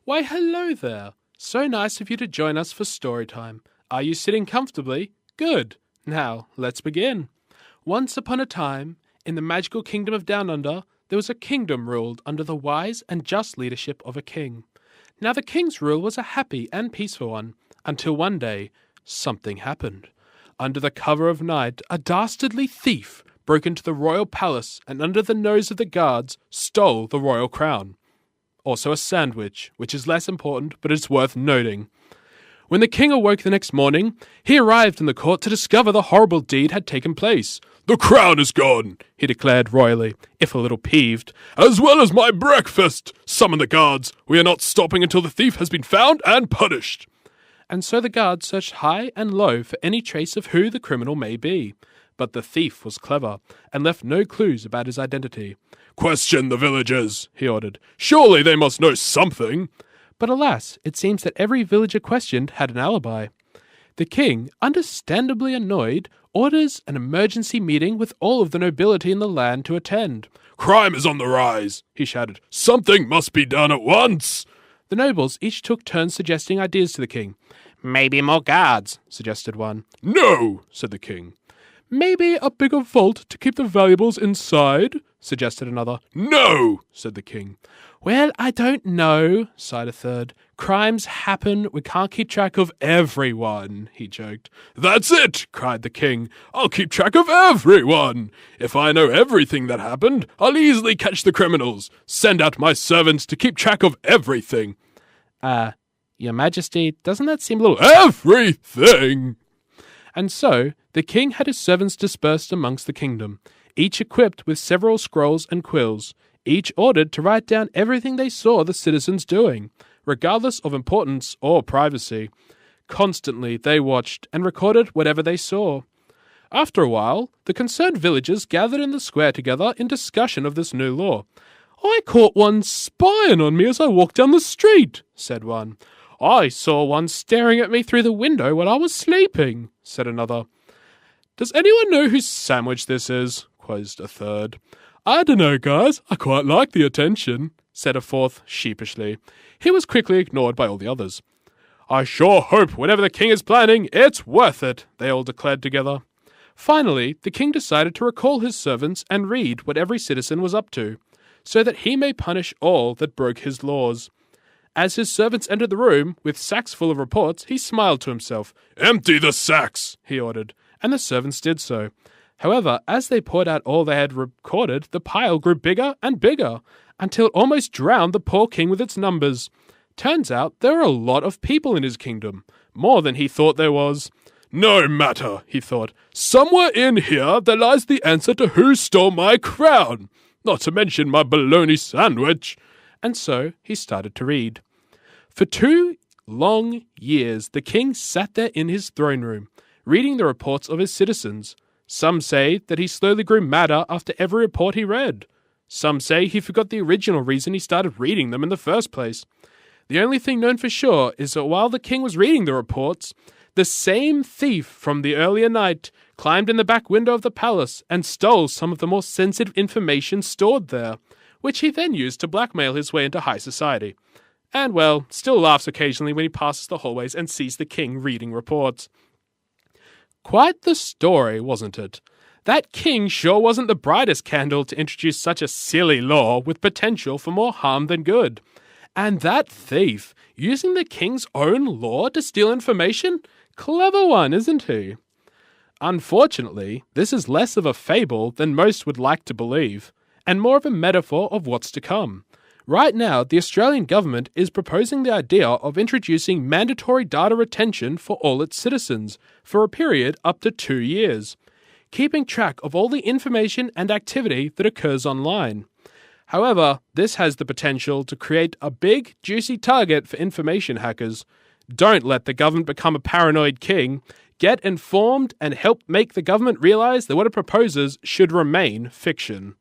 Why, hello there. So nice of you to join us for story time. Are you sitting comfortably? Good. Now, let's begin. Once upon a time, in the magical kingdom of Down Under, there was a kingdom ruled under the wise and just leadership of a king. Now the king's rule was a happy and peaceful one, until one day, something happened. Under the cover of night, a dastardly thief broke into the royal palace and under the nose of the guards stole the royal crown. Also a sandwich, which is less important, but it's worth noting. When the king awoke the next morning, he arrived in the court to discover the horrible deed had taken place. "The crown is gone," he declared royally, if a little peeved, "as well as my breakfast. Summon the guards. We are not stopping until the thief has been found and punished." And so the guards searched high and low for any trace of who the criminal may be. But the thief was clever, and left no clues about his identity. "Question the villagers," he ordered. "Surely they must know something." But alas, it seems that every villager questioned had an alibi. The king, understandably annoyed, orders an emergency meeting with all of the nobility in the land to attend. "Crime is on the rise," he shouted. "Something must be done at once." The nobles each took turns suggesting ideas to the king. "Maybe more guards," suggested one. "No," said the king. "Maybe a bigger vault to keep the valuables inside," suggested another. "No," said the king. "Well, I don't know," sighed a third. "Crimes happen, we can't keep track of everyone," he joked. "That's it," cried the king. "I'll keep track of everyone. If I know everything that happened, I'll easily catch the criminals. Send out my servants to keep track of everything." Your Majesty, doesn't that seem a little... Everything! And so, the king had his servants dispersed amongst the kingdom, each equipped with several scrolls and quills, each ordered to write down everything they saw the citizens doing, regardless of importance or privacy. Constantly, they watched and recorded whatever they saw. After a while, the concerned villagers gathered in the square together in discussion of this new law. "I caught one spying on me as I walked down the street," said one. "I saw one staring at me through the window when I was sleeping," said another. "Does anyone know whose sandwich this is?" quizzed a third. "I dunno, guys. I quite like the attention," said a fourth sheepishly. He was quickly ignored by all the others. "I sure hope whatever the king is planning, it's worth it," they all declared together. Finally, the king decided to recall his servants and read what every citizen was up to, so that he may punish all that broke his laws. As his servants entered the room, with sacks full of reports, he smiled to himself. "Empty the sacks," he ordered, and the servants did so. However, as they poured out all they had recorded, the pile grew bigger and bigger, until it almost drowned the poor king with its numbers. Turns out there are a lot of people in his kingdom, more than he thought there was. "No matter," he thought. "Somewhere in here there lies the answer to who stole my crown, not to mention my bologna sandwich." And so he started to read. For 2 long years, the king sat there in his throne room, reading the reports of his citizens. Some say that he slowly grew madder after every report he read. Some say he forgot the original reason he started reading them in the first place. The only thing known for sure is that while the king was reading the reports, the same thief from the earlier night climbed in the back window of the palace and stole some of the more sensitive information stored there, which he then used to blackmail his way into high society. And, well, still laughs occasionally when he passes the hallways and sees the king reading reports. Quite the story, wasn't it? That king sure wasn't the brightest candle to introduce such a silly law with potential for more harm than good. And that thief, using the king's own law to steal information? Clever one, isn't he? Unfortunately, this is less of a fable than most would like to believe, and more of a metaphor of what's to come. Right now, the Australian government is proposing the idea of introducing mandatory data retention for all its citizens for a period up to 2 years, keeping track of all the information and activity that occurs online. However, this has the potential to create a big, juicy target for information hackers. Don't let the government become a paranoid king. Get informed and help make the government realize that what it proposes should remain fiction.